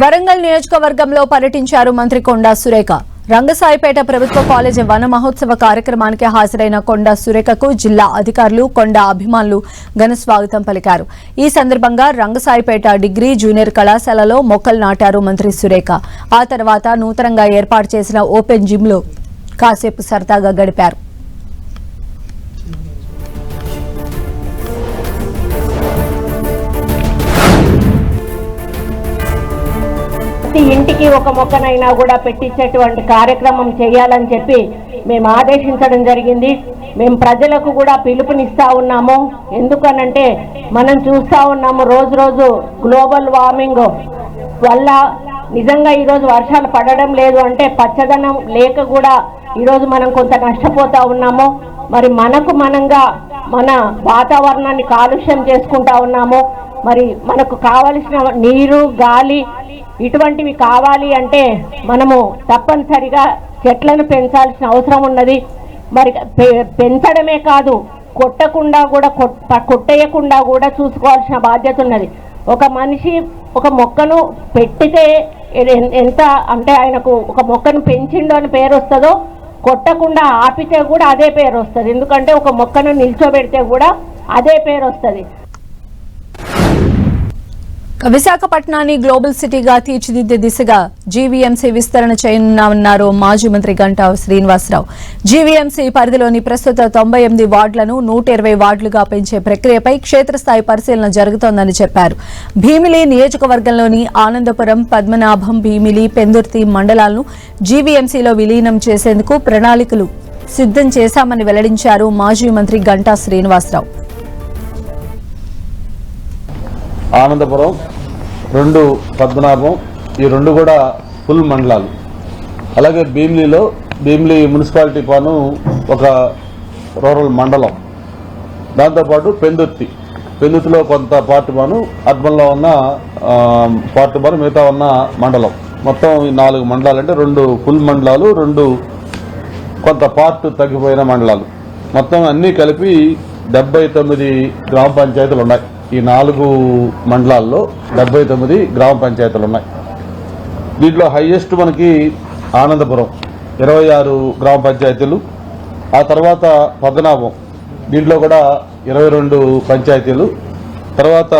వరంగల్ నియోజకవర్గంలో పర్యటించారు మంత్రి కొండా సురేఖ. రంగసాయిపేట ప్రభుత్వ కాలేజీ వన మహోత్సవ కార్యక్రమానికి హాజరైన కొండా సురేఖకు జిల్లా అధికారులు, కొండా అభిమానులు ఘన స్వాగతం పలికారు. ఈ సందర్భంగా రంగసాయిపేట డిగ్రీ జూనియర్ కళాశాలలో మొక్కలు నాటారు మంత్రి సురేఖ. ఆ తర్వాత నూతనంగా ఏర్పాటు చేసిన ఓపెన్ జిమ్ లో కాసేపు సరదాగా గడిపారు. ఇంటికి ఒక మొక్కనైనా కూడా పెట్టించేటువంటి కార్యక్రమం చేయాలని చెప్పి మేము ఆదేశించడం జరిగింది. మేము ప్రజలకు కూడా పిలుపునిస్తా ఉన్నాము. ఎందుకనంటే మనం చూస్తా ఉన్నాము రోజు రోజు గ్లోబల్ వార్మింగ్ వల్ల నిజంగా ఈరోజు వర్షాలు పడడం లేదు. అంటే పచ్చదనం లేక కూడా ఈరోజు మనం కొంత నష్టపోతా ఉన్నాము. మరి మనంగా మన వాతావరణాన్ని కాలుష్యం చేసుకుంటా ఉన్నాము. మరి మనకు కావలసిన నీరు, గాలి ఇటువంటివి కావాలి అంటే మనము తప్పనిసరిగా చెట్లను పెంచాల్సిన అవసరం ఉన్నది. మరి పెంచడమే కాదు, కొట్టేయకుండా కూడా చూసుకోవాల్సిన బాధ్యత ఉన్నది. ఒక మనిషి ఒక మొక్కను పెట్టితే ఎంత అంటే ఆయనకు ఒక మొక్కను పెంచిండు అని పేరు వస్తుందో, కొట్టకుండా ఆపితే కూడా అదే పేరు వస్తుంది. ఎందుకంటే ఒక మొక్కను నిల్చోబెడితే కూడా అదే పేరు వస్తుంది. విశాఖపట్నాన్ని గ్లోబల్ సిటీగా తీర్చిదిద్దే దిశగా జీవీఎంసీ విస్తరణ చేయనున్నామన్నారు మాజీ మంత్రి గంటా శ్రీనివాసరావు. జీవీఎంసీ పరిధిలోని ప్రస్తుత 98 వార్డులను 120 వార్డులుగా పెంచే ప్రక్రియపై క్షేత్రస్థాయి పరిశీలన జరుగుతోందని చెప్పారు. భీమిలి నియోజకవర్గంలోని ఆనందపురం, పద్మనాభం, భీమిలి, పెందుర్తి మండలాలను జీవీఎంసీలో విలీనం చేసేందుకు ప్రణాళికలు సిద్దం చేశామని వెల్లడించారు మాజీ మంత్రి గంటా శ్రీనివాసరావు. ఆనందపురం 2, పద్మనాభం ఈ 2 కూడా ఫుల్ మండలాలు. అలాగే భీమిలి మున్సిపాలిటీ పాను ఒక రూరల్ మండలం. దాంతోపాటు పెందుర్తిలో కొంత పార్ట్ పాను, అర్బన్లో ఉన్న పార్ట్ పాను, మిగతా ఉన్న మండలం. మొత్తం ఈ 4 మండలాలు అంటే 2 ఫుల్ మండలాలు, 2 కొంత పార్ట్ తగ్గిపోయిన మండలాలు. మొత్తం అన్నీ కలిపి 79 గ్రామ పంచాయతీలు ఉన్నాయి. ఈ 4 మండలాల్లో 79 గ్రామ పంచాయతీలు ఉన్నాయి. దీంట్లో హైయెస్ట్ మనకి ఆనందపురం 26 గ్రామ పంచాయతీలు. ఆ తర్వాత పద్మనాభం, దీంట్లో కూడా 22 పంచాయతీలు. తర్వాత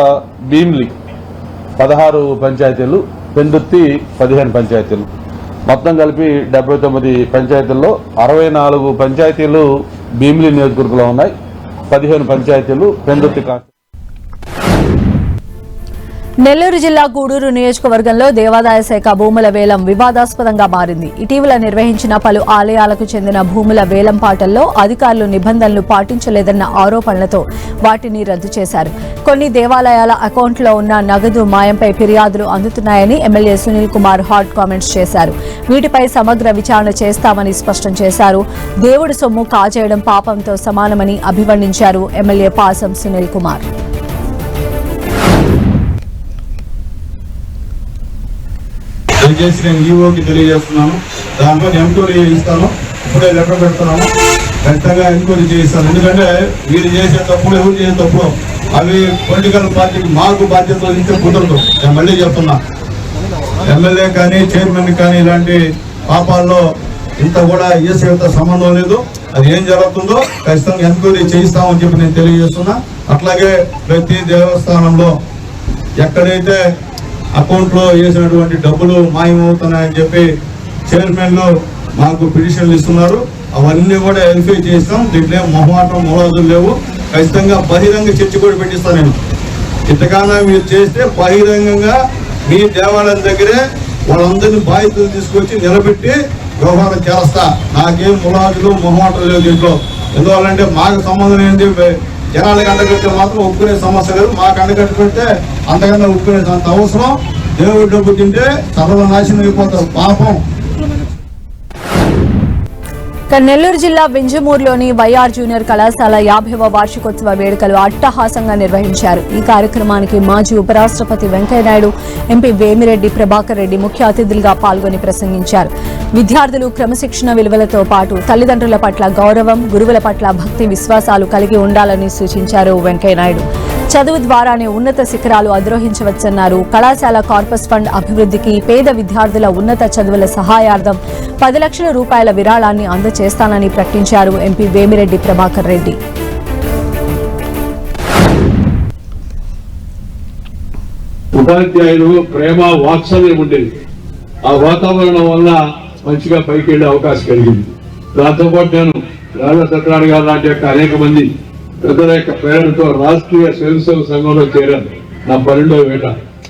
భీమిలి 16 పంచాయతీలు, పెందుర్తి 15 పంచాయతీలు. మొత్తం కలిపి 79 పంచాయతీల్లో 64 పంచాయతీలు భీమిలి నియోజకవర్గంలో ఉన్నాయి. 15 పంచాయతీలు పెందుర్తి. నెల్లూరు జిల్లా గూడూరు నియోజకవర్గంలో దేవాదాయ శాఖ భూముల వేలం వివాదాస్పదంగా మారింది. ఇటీవల నిర్వహించిన పలు ఆలయాలకు చెందిన భూముల వేలం పాటల్లో అధికారులు నిబంధనలు పాటించలేదన్న ఆరోపణలతో వాటిని రద్దు చేశారు. కొన్ని దేవాలయాల అకౌంట్లో ఉన్న నగదు మాయంపై ఫిర్యాదులు అందుతున్నాయని MLA Sunil Kumar hot comments చేశారు. వీటిపై సమగ్ర విచారణ చేస్తామని స్పష్టం చేశారు. దేవుడి సొమ్ము కాజేయడం పాపంతో సమానమని అభివర్ణించారు ఎమ్మెల్యే పాసం సునీల్ కుమార్. దయచేసి నేను ఈఓకి తెలియజేస్తున్నాను. దాంట్లో ఎంక్వైరీ చేయిస్తాను. ఇప్పుడే లెటర్ పెడుతున్నాను. ఖచ్చితంగా ఎంక్వైరీ చేయిస్తాను. ఎందుకంటే వీరు చేసే తప్పుడు, ఎవరు చేసే తప్పుడు అవి పొలిటికల్ పార్టీకి మాకు బాధ్యత వహించే కుదరదు. నేను మళ్ళీ చెప్తున్నా, ఎమ్మెల్యే కానీ చైర్మన్ కానీ ఇలాంటి పాపాల్లో ఇంత కూడా ఈసీతో సంబంధం లేదు. అది ఏం జరుగుతుందో ఖచ్చితంగా ఎంక్వైరీ చేయిస్తామని చెప్పి నేను తెలియజేస్తున్నా. అట్లాగే ప్రతి దేవస్థానంలో ఎక్కడైతే అకౌంట్లో వేసినటువంటి డబ్బులు మాయమవుతున్నాయని చెప్పి చైర్మన్లు మాకు పిటిషన్లు ఇస్తున్నారు. అవన్నీ కూడా వెరిఫై చేస్తాం. దీంట్లో మొహమాటం మొలాదులు లేవు. ఖచ్చితంగా బహిరంగ చర్చ కూడా పెట్టిస్తాను. నేను ఇంతకన్నా మీరు చేస్తే బహిరంగంగా మీ దేవాలయం దగ్గరే వాళ్ళందరినీ బాధ్యతలు తీసుకొచ్చి నిలబెట్టి వ్యవహారం చేస్తా. నాకేం మొలాదులు మొహమాటం లేవు దీంట్లో. ఎందువల్లంటే మాకు సంబంధం ఏంటి, జనాలకు అండగట్టే మాత్రం ఒప్పుకునే సమస్య లేదు. మాకు అండగట్టు పెడితే అంతకన్నా ఒప్పుకునే అంత అవసరం. దేవుడి డబ్బు తింటే సర్వనాశనం అయిపోతారు, పాపం. నెల్లూరు జిల్లా వింజమూరులోని వైఆర్ జూనియర్ కళాశాల 50వ వార్షికోత్సవ వేడుకలు అట్టహాసంగా నిర్వహించారు. ఈ కార్యక్రమానికి మాజీ ఉపరాష్ట్రపతి వెంకయ్యనాయుడు, ఎంపీ వేమిరెడ్డి ప్రభాకర్ రెడ్డి ముఖ్య అతిథులుగా పాల్గొని ప్రసంగించారు. విద్యార్థులు క్రమశిక్షణ విలువలతో పాటు తల్లిదండ్రుల పట్ల గౌరవం, గురువుల పట్ల భక్తి విశ్వాసాలు కలిగి ఉండాలని సూచించారు వెంకయ్యనాయుడు. చదువు ద్వారానే ఉన్నత శిఖరాలు అధిరోహించవచ్చన్నారు. కళాశాల కార్పస్ ఫండ్ అభివృద్ధికి, పేద విద్యార్థుల ఉన్నత చదువుల సహాయార్థం 10 లక్షల రూపాయల విరాళాన్ని అందజేస్తానని ప్రకటించారు ఎంపీ వేమిరెడ్డి ప్రభాకర్ రెడ్డి. ఉపాధ్యాయులు ప్రేమ వాత్సల్యం ఉండేది. ఆ వాతావరణం వల్ల మంచిగా పైకి వెళ్లే అవకాశం కలిగింది. దాంతోపాటు నేను రాజా సత్యనారాయణ గారు లాంటి అనేక మంది పెద్దల యొక్క ప్రేరణతో రాష్ట్రీయ స్వయం సేవక సంఘంలో చేరాను. నా 12వ ఏట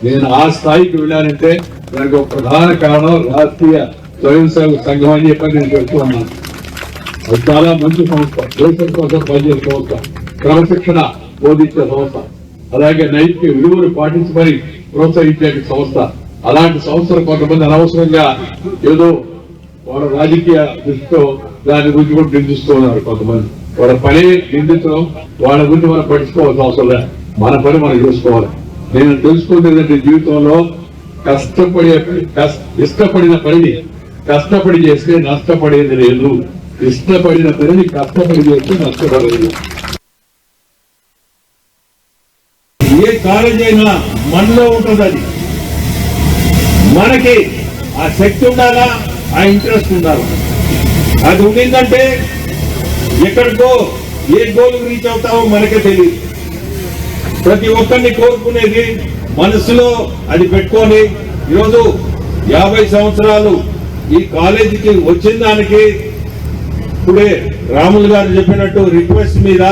నేను ఆ స్థాయికి వెళ్ళానంటే దానికి ఒక ప్రధాన కారణం రాష్ట్రీయ స్వయం సేవక సంఘం అని చెప్పి నేను చెప్తూ ఉన్నాను. అది చాలా మంచి సంస్థ, దేశం కోసం పనిచేసే సంస్థ, క్రమశిక్షణ బోధించే సంస్థ, అలాగే నైతిక విలువలు పాటించమని ప్రోత్సహించే సంస్థ. అలాంటి సంస్థలు కొంతమంది అనవసరంగా ఏదో వాళ్ళ రాజకీయ దృష్టితో దాని గురించి కూడా నిందిస్తూ ఉన్నారు. కొంతమంది వాళ్ళ పని నిందించడం, వాళ్ళ గురించి మనం పట్టించుకోవాల్సిన అవసరం లేదు. మన పని మనం చేసుకోవాలి. నేను తెలుసుకుంది ఏంటంటే, జీవితంలో ఇష్టపడిన పనిని కష్టపడి చేస్తే నష్టపడేది లేదు, ఇష్టపడిన పనిని కష్టపడి చేస్తే నష్టపడేది. ఏ కాలేజ్ అయినా మనలో ఉంటుంది. అది మనకి ఆ శక్తి ఉండాలా, ఆ ఇంట్రెస్ట్ ఉండాలి. అది ఉండిందంటే ఎక్కడికో ఏ గోల్ రీచ్ అవుతావో మనకే తెలియదు. ప్రతి ఒక్కరిని కోరుకునేది మనసులో అది పెట్టుకొని ఈరోజు 50 సంవత్సరాలు ఈ కాలేజీకి వచ్చిన దానికి ఇప్పుడే రాములు గారు చెప్పినట్టు రిక్వెస్ట్ మీద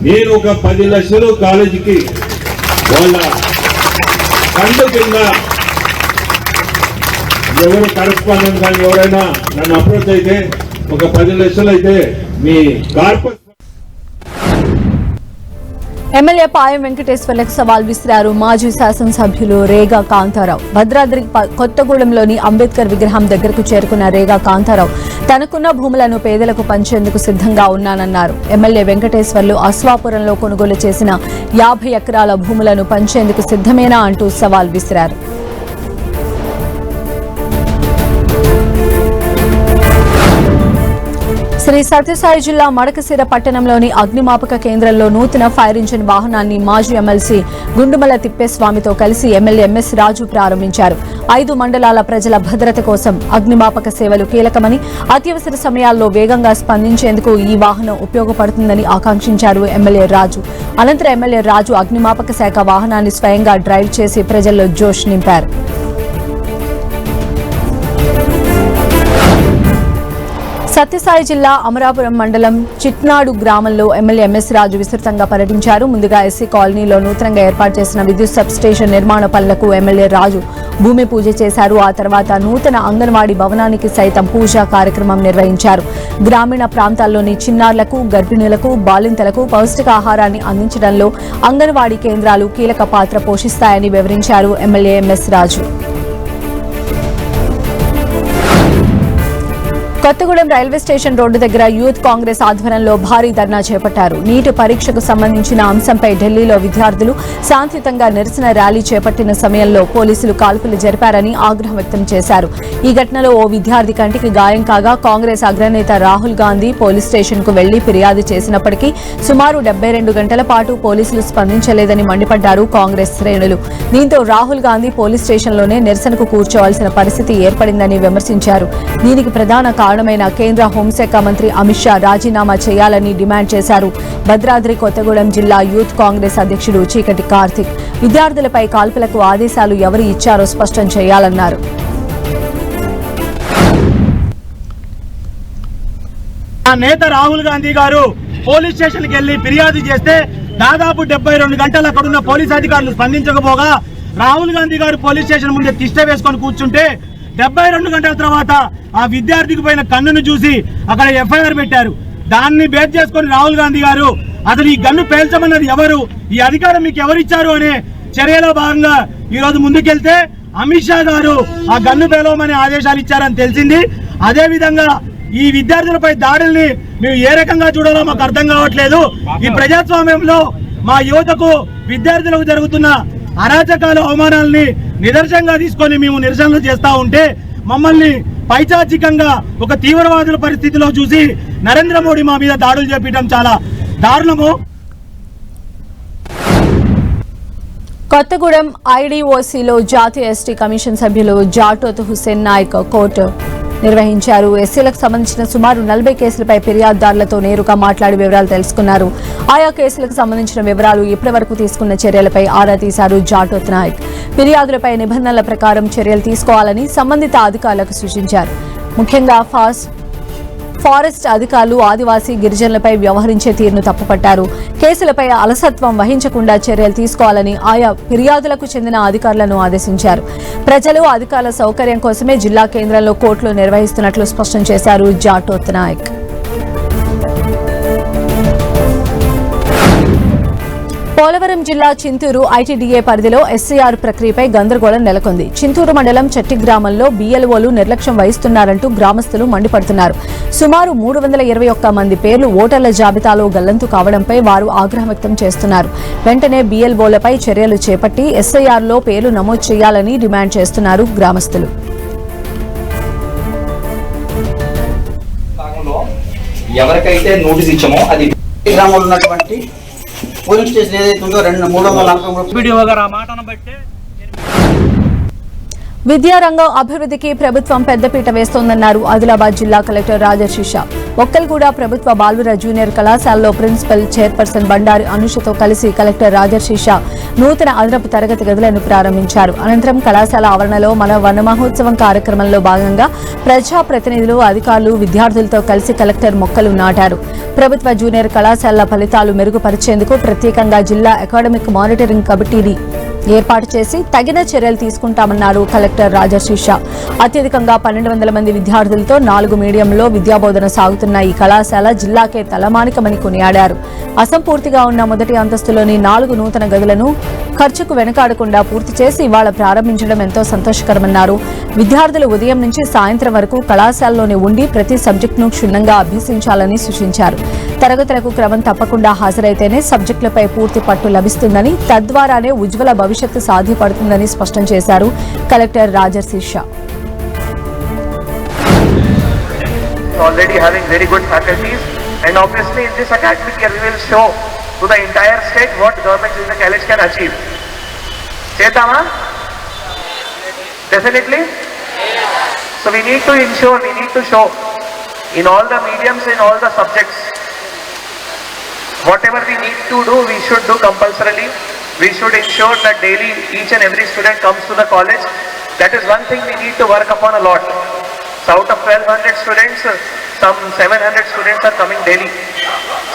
నేను ఒక 10 లక్షలు కాలేజీకి వాళ్ళ ఫండ్ కింద ఎవరు కరెస్పాండెంట్ కానీ ఎవరైనా నన్ను అప్రోచ్ అయితే ఒక 10 లక్షలు అయితే మీ కార్పొరేట్. ఎమ్మెల్యే పాయం వెంకటేశ్వర్లకు సవాల్ విసిరారు మాజీ శాసనసభ్యులు రేగా కాంతారావు. భద్రాద్రి కొత్తగూడెంలోని అంబేద్కర్ విగ్రహం దగ్గరకు చేరుకున్న రేగా కాంతారావు తనకున్న భూములను పేదలకు పంచేందుకు సిద్ధంగా ఉన్నానన్నారు. ఎమ్మెల్యే వెంకటేశ్వర్లు అశ్వాపురంలో కొనుగోలు చేసిన 50 ఎకరాల భూములను పంచేందుకు సిద్ధమేనా అంటూ సవాల్ విసిరారు. శ్రీ సత్యసాయి జిల్లా మడకశిర పట్టణంలోని అగ్నిమాపక కేంద్రంలో నూతన ఫైర్ ఇంజిన్ వాహనాన్ని మాజీ ఎమ్మెల్సీ గుండుమల తిప్పేస్వామితో కలిసి ఎమ్మెల్యే ఎంఎస్ రాజు ప్రారంభించారు. 5 మండలాల ప్రజల భద్రత కోసం అగ్నిమాపక సేవలు కీలకమని, అత్యవసర సమయాల్లో వేగంగా స్పందించేందుకు ఈ వాహనం ఉపయోగపడుతుందని ఆకాంక్షించారు ఎమ్మెల్యే రాజు. అనంతరం ఎమ్మెల్యే రాజు అగ్నిమాపక శాఖ వాహనాన్ని స్వయంగా డ్రైవ్ చేసి ప్రజల్లో జోష్ నింపారు. సత్యసాయి జిల్లా అమరాపురం మండలం చిట్నాడు గ్రామంలో ఎమ్మెల్యే ఎంఎస్ రాజు విస్తృతంగా పర్యటించారు. ముందుగా ఎస్సీ కాలనీలో నూతనంగా ఏర్పాటు చేసిన విద్యుత్ సబ్ స్టేషన్ నిర్మాణ పనులకు ఎమ్మెల్యే రాజు భూమి పూజ చేశారు. ఆ తర్వాత నూతన అంగన్వాడీ భవనానికి సైతం పూజా కార్యక్రమం నిర్వహించారు. గ్రామీణ ప్రాంతాల్లోని చిన్నారులకు, గర్భిణులకు, బాలింతలకు పౌష్టికాహారాన్ని అందించడంలో అంగన్వాడీ కేంద్రాలు కీలక పాత్ర పోషిస్తాయని వివరించారు ఎమ్మెల్యే ఎంఎస్ రాజు. కొత్తగూడెం రైల్వే స్టేషన్ రోడ్డు దగ్గర యూత్ కాంగ్రెస్ ఆధ్వర్యంలో భారీ ధర్నా చేపట్టారు. నీట్ పరీక్షకు సంబంధించిన అంశంపై ఢిల్లీలో విద్యార్థులు శాంతియుతంగా నిరసన ర్యాలీ చేపట్టిన సమయంలో పోలీసులు కాల్పులు జరిపారని ఆగ్రహం వ్యక్తం చేశారు. ఈ ఘటనలో ఓ విద్యార్థి కంటికి గాయం కాగా కాంగ్రెస్ అగ్రనేత రాహుల్ గాంధీ పోలీస్ స్టేషన్ కు వెళ్లి ఫిర్యాదు చేసినప్పటికీ సుమారు 72 గంటల పాటు పోలీసులు స్పందించలేదని మండిపడ్డారు కాంగ్రెస్ శ్రేణులు. దీంతో రాహుల్ గాంధీ పోలీస్ స్టేషన్లోనే నిరసనకు కూర్చోవాల్సిన పరిస్థితి ఏర్పడిందని విమర్శించారు. దీనికి ప్రధాన కారణమైన కేంద్ర హోంశాఖ మంత్రి అమిత్ షా రాజీనామా చేయాలని డిమాండ్ చేశారు. భద్రాద్రి కొత్తగూడెం జిల్లా యూత్ కాంగ్రెస్ అధ్యక్షుడు చీకటి కార్తిక్ విద్యార్థులపై కాల్పులకు ఆదేశాలు ఎవరు ఇచ్చారో స్పష్టం చేయాలన్నారు. నేత రాహుల్ గాంధీ గారు పోలీస్ స్టేషన్కి వెళ్లి ఫిర్యాదు చేస్తే దాదాపు 72 గంటలు అక్కడున్న పోలీస్ అధికారులు స్పందించకపోగా రాహుల్ గాంధీ గారు పోలీస్ స్టేషన్ ముందే తిష్ట వేసుకొని కూర్చుంటే 72 గంటల తర్వాత ఆ విద్యార్థికి పైన కన్నును చూసి అక్కడ ఎఫ్ఐఆర్ పెట్టారు. దాన్ని బేస్ చేసుకుని రాహుల్ గాంధీ గారు అసలు ఈ గన్ను పేల్చమన్నది ఎవరు, ఈ అధికారం మీకు ఎవరిచ్చారు అనే చర్యలో భాగంగా ఈ రోజు ముందుకెళ్తే అమిత్ షా గారు ఆ గన్ను పేలవమనే ఆదేశాలు ఇచ్చారని తెలిసింది. అదే విధంగా ఈ విద్యార్థులపై దాడుల్ని మేము ఏ రకంగా చూడాలో మాకు అర్థం కావట్లేదు. ఈ ప్రజాస్వామ్యంలో మా యువతకు, విద్యార్థులకు జరుగుతున్న అరాచకాలు, అవమానాలని నిదర్శనంగా తీసుకొని మేము నిరసనలు చేస్తా ఉంటే మమ్మల్ని పైచాచికంగా ఒక తీవ్రవాదుల పరిస్థితిలో చూసి నరేంద్ర మోడీ మా మీద దాడులు చేపించడం చాలా దారుణము. కొత్తగూడెం ఐడీఓసీలో జాతీయ ఎస్టీ కమిషన్ సభ్యులు జాటోత్ హుస్సేన్ నాయక్ కోర్టు నిర్వహించారు. ఎస్సీలకు సంబంధించిన సుమారు 40 కేసులపై ఫిర్యాదుదారులతో నేరుగా మాట్లాడి వివరాలు తెలుసుకున్నారు. ఆయా కేసులకు సంబంధించిన వివరాలు ఇప్పటివరకు తీసుకున్న చర్యలపై ఆరా తీశారు జాటోత్ నాయక్. ఫిర్యాదులపై నిబంధనల ప్రకారం చర్యలు తీసుకోవాలని సంబంధిత అధికారులకు సూచించారు. ముఖ్యంగా ఫారెస్ట్ అధికారులు ఆదివాసీ గిరిజనులపై వ్యవహరించే తీరును తప్పుపట్టారు. కేసులపై అలసత్వం వహించకుండా చర్యలు తీసుకోవాలని ఆయా ఫిర్యాదులకు చెందిన అధికారులను ఆదేశించారు. ప్రజలు అధికారుల సౌకర్యం కోసమే జిల్లా కేంద్రంలో కోర్టులు నిర్వహిస్తున్నట్లు స్పష్టం చేశారు జాటోత్ నాయక్. పోలవరం జిల్లా చింతూరు ఐటీడీఏ పరిధిలో ఎస్సీఆర్ ప్రక్రియపై గందరగోళం నెలకొంది. చింతూరు మండలం చెట్టి గ్రామంలో బీఎల్ఓలు నిర్లక్ష్యం వహిస్తున్నారంటూ గ్రామస్తులు మండిపడుతున్నారు. సుమారు 321 మంది పేర్లు ఓటర్ల జాబితాలో గల్లంతు కావడంపై వారు ఆగ్రహం వ్యక్తం చేస్తున్నారు. వెంటనే బీఎల్ఓలపై చర్యలు చేపట్టి ఎస్ఐఆర్లో పేర్లు నమోదు చేయాలని డిమాండ్ చేస్తున్నారు గ్రామస్తులు. ఎవరికైతే నోటీస్ ఇచ్చామో అది గ్రామంలో ఉన్నటువంటి పోలీస్ స్టేషన్ ఏదైతే ఉందో 343 వీడియో గారు ఆ మాటను బట్టి విద్యారంగం అభివృద్ధికి ప్రభుత్వం పెద్దపీట వేస్తోందన్నారు ఆదిలాబాద్ జిల్లా కలెక్టర్ రాజశేష. ఒక్కల్గూడ ప్రభుత్వ బాలుర జూనియర్ కళాశాలలో ప్రిన్సిపల్ చైర్పర్సన్ బండారి అనుషతో కలిసి కలెక్టర్ రాజశేష నూతన అదనపు తరగతి గదులను ప్రారంభించారు. అనంతరం కళాశాల ఆవరణలో మన వన మహోత్సవం కార్యక్రమంలో భాగంగా ప్రజాప్రతినిధులు, అధికారులు, విద్యార్థులతో కలిసి కలెక్టర్ మొక్కలు నాటారు. ప్రభుత్వ జూనియర్ కళాశాలల ఫలితాలు మెరుగుపరిచేందుకు ప్రత్యేకంగా జిల్లా అకాడమిక్ మానిటరింగ్ కమిటీని ఏర్పాటు చేసి తగిన చర్యలు తీసుకుంటామన్నారు కలెక్టర్ రాజశేష. అత్యధికంగా 1200 మంది విద్యార్థులతో 4 మీడియంలో విద్యాబోధన సాగుతున్న ఈ కళాశాల జిల్లాకే తలమానికమని కొనియాడారు. అసంపూర్తిగా ఉన్న మొదటి అంతస్తులోని 4 నూతన గదులను ఖర్చుకు వెనకాడకుండా పూర్తి చేసి ఇవాళ ప్రారంభించడం ఎంతో సంతోషకరమన్నారు. విద్యార్థులు ఉదయం నుంచి సాయంత్రం వరకు కళాశాలలోనే ఉండి ప్రతి సబ్జెక్టును క్షుణ్ణంగా అభ్యసించాలని సూచించారు. తరగతులకు క్రమం తప్పకుండా హాజరైతేనే సబ్జెక్టులపై పూర్తి పట్టు లభిస్తుందని, తద్వారానే ఉజ్వల భవిష్యత్తు సాధ్యపడుతుందని స్పష్టం చేశారు collector రాజశేష. Already having very good faculties, and obviously in this academic year we will show to the entire state what Government Junior College can achieve. Chetama? Definitely? So we need to ensure, we need to show in all the mediums, in all the subjects, whatever we need to do, we should do compulsorily. We should ensure that daily each and every student comes to the college. That is one thing we need to work upon a lot. So out of 1200 students, some 700 students are coming daily.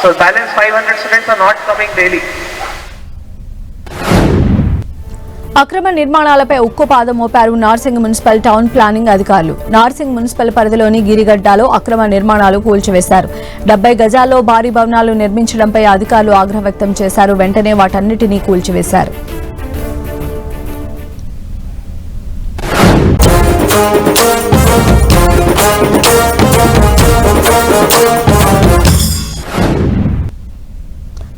So balance 500 students are not coming daily. అక్రమ నిర్మాణాలపై ఉక్కుపాదం మోపారు Narsingi municipal town planning అధికారులు. Narsingi municipal పరిధిలోని గిరిగడ్డలో అక్రమ నిర్మాణాలు కూల్చివేశారు. 70 గజాల్లో భారీ భవనాలు నిర్మించడంపై అధికారులు ఆగ్రహం వ్యక్తం చేశారు. వెంటనే వాటన్నిటినీ కూల్చివేశారు.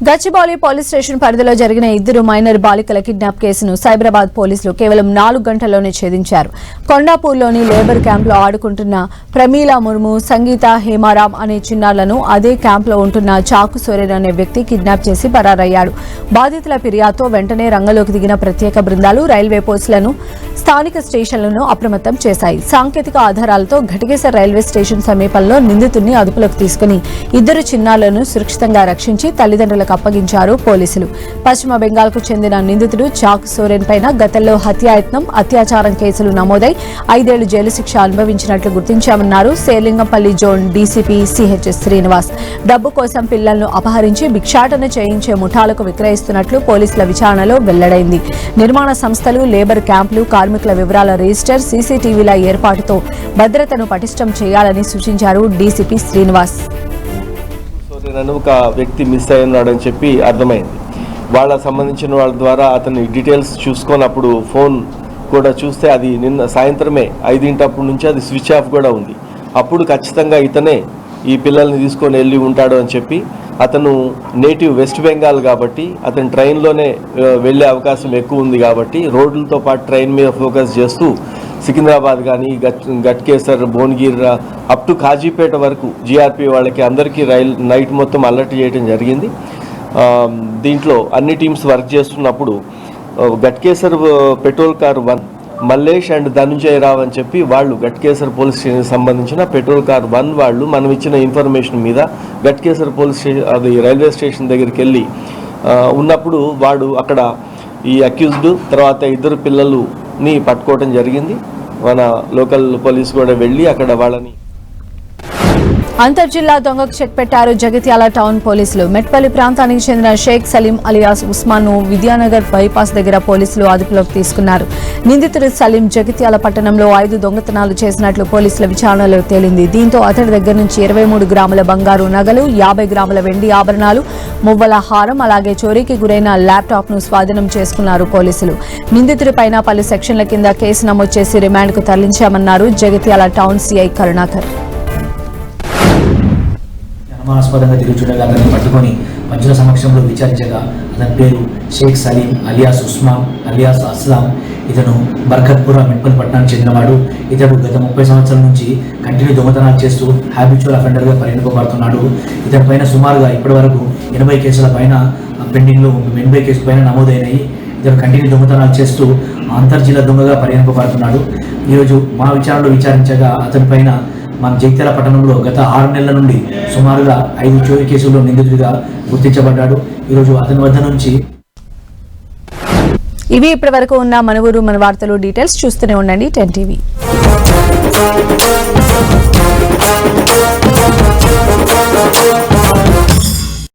గచ్చిబౌలి పోలీస్ స్టేషన్ పరిధిలో జరిగిన 2 మైనర్ బాలికల కిడ్నాప్ కేసును సైబరాబాద్ పోలీసులు కేవలం 4 గంటల్లోనే ఛేదించారు. కొండాపూర్లోని లేబర్ క్యాంప్లో ఆడుకుంటున్న ప్రమీలా ముర్ము, సంగీత, హేమారాం అనే చిన్నారులను అదే క్యాంప్లో ఉంటున్న చాకు సోరెన్ అనే వ్యక్తి కిడ్నాప్ చేసి పరారయ్యాడు. బాధితుల ఫిర్యాదుతో వెంటనే రంగంలోకి దిగిన ప్రత్యేక బృందాలు రైల్వే పోలీసులను, స్థానిక స్టేషన్లను అప్రమత్తం చేశాయి. సాంకేతిక ఆధారాలతో ఘటకేసర్ రైల్వే స్టేషన్ సమీపంలో నిందితుడిని అదుపులోకి తీసుకుని 2 చిన్నారులను సురక్షితంగా రక్షించి తల్లిదండ్రులకు అప్పగించారు పోలీసులు. పశ్చిమ బెంగాల్కు చెందిన నిందితుడు చాక్ సోరెన్ పైన గతంలో హత్యాయత్నం, అత్యాచారం కేసులు నమోదై 5 ఏళ్లు జైలు శిక్ష అనుభవించినట్లు గుర్తించామన్నారు Serilingampally zone DCP CHS Srinivas. డబ్బు కోసం పిల్లలను అపహరించి భిక్షాటన చేయించే ముఠాలకు విక్రయిస్తున్నట్లు పోలీసుల విచారణలో వెల్లడైంది. నిర్మాణ సంస్థలు, లేబర్ క్యాంపులు, కార్మికుల వివరాల రిజిస్టర్, సీసీటీవీల ఏర్పాటుతో భద్రతను పటిష్టం చేయాలని సూచించారు డీసీపీ శ్రీనివాస్. ఒక వ్యక్తి మిస్ అయ్యాడని చెప్పి అర్థమైంది. వాళ్ళకి సంబంధించిన వాళ్ళ ద్వారా అతని డీటెయిల్స్ చూసుకున్నప్పుడు ఫోన్ కూడా చూస్తే అది నిన్న సాయంత్రమే 5 నుంచి అది స్విచ్ ఆఫ్ కూడా ఉంది. అప్పుడు ఖచ్చితంగా ఇతనే ఈ పిల్లల్ని తీసుకొని వెళ్ళి ఉంటాడు అని చెప్పి, అతను నేటివ్ వెస్ట్ బెంగాల్ కాబట్టి అతను ట్రైన్లోనే వెళ్ళే అవకాశం ఎక్కువ ఉంది కాబట్టి రోడ్లతో పాటు ట్రైన్ మీద ఫోకస్ చేస్తూ సికింద్రాబాద్ కానీ, గట్కేసర్, భువనగిర్ అప్ టు కాజీపేట వరకు జీఆర్పీ వాళ్ళకి అందరికీ నైట్ మొత్తం అలర్ట్ చేయడం జరిగింది. దీంట్లో అన్ని టీమ్స్ వర్క్ చేస్తున్నప్పుడు Ghatkesar patrol car 1 Mallesh and Dhanunjaya Rao అని చెప్పి వాళ్ళు గట్కేసర్ పోలీస్ స్టేషన్కి సంబంధించిన పెట్రోల్ కార్ 1 వాళ్ళు మనం ఇచ్చిన ఇన్ఫర్మేషన్ మీద గట్కేసర్ పోలీస్ స్టేషన్ అది రైల్వే స్టేషన్ దగ్గరికి వెళ్ళి ఉన్నప్పుడు వాడు అక్కడ ఈ అక్యూజ్డ్ తర్వాత 2 పిల్లలని పట్టుకోవడం జరిగింది. మన లోకల్ పోలీస్ కూడా వెళ్ళి అక్కడ వాళ్ళని అంతర్జిల్లా దొంగకు చెక్ పెట్టారు జగిత్యాల టౌన్ పోలీసులు. మెట్పల్లి ప్రాంతానికి చెందిన షేక్ సలీం అలియాస్ ఉస్మాన్ ను విద్యానగర్ బైపాస్ దగ్గర పోలీసులు అదుపులోకి తీసుకున్నారు. నిందితుడు సలీం జగిత్యాల పట్టణంలో 5 దొంగతనాలు చేసినట్లు పోలీసుల విచారణలో తేలింది. దీంతో అతడి దగ్గర నుంచి 23 గ్రాముల బంగారు నగలు, 50 గ్రాముల వెండి ఆభరణాలు, మువ్వల హారం, అలాగే చోరీకి గురైన ల్యాప్టాప్ ను స్వాధీనం చేసుకున్నారు పోలీసులు. నిందితుడిపైన పలు సెక్షన్ల కింద కేసు నమోదు చేసి రిమాండ్ కు తరలించామన్నారు జగిత్యాల టౌన్ సిఐ కరుణాకర్. అనుమానాస్పదంగా తిరుగుతుండగా అతన్ని పట్టుకొని మధ్యుల సమక్షంలో విచారించగా అతని పేరు షేక్ సలీం అలియాస్ ఉస్మాన్ అలియాస్ అస్లాం. ఇతను బర్కత్పుర మెట్పల్లి పట్టణానికి చెందినవాడు. ఇతడు గత 30 సంవత్సరాల నుంచి కంటిన్యూ దొంగతనాలు చేస్తూ హ్యాబిచువల్ అఫెండర్గా పరిగణింపబడుతున్నాడు. ఇతని పైన సుమారుగా ఇప్పటి వరకు 80 కేసుల పైన పెండింగ్లో 80 కేసుల పైన నమోదైనాయి. ఇతను కంటిన్యూ దొంగతనాలు చేస్తూ అంతర్జిల్లా దొంగగా పరిగణింపబడుతున్నాడు. ఈరోజు మా విచారణలో విచారించగా అతని పైన మన జగిత్యాల పట్టణంలో గత 6 నెలల నుండి సుమారుగా 5 చోరీ కేసుల్లో నిందితుడిగా గుర్తించబడ్డాడు. ఈరోజు అతని వద్ద నుంచి ఇవి ఇప్పటి వరకు ఉన్న మన ఊరు మన వార్తలు. డీటెయిల్స్ చూస్తూనే ఉండండి 10 TV.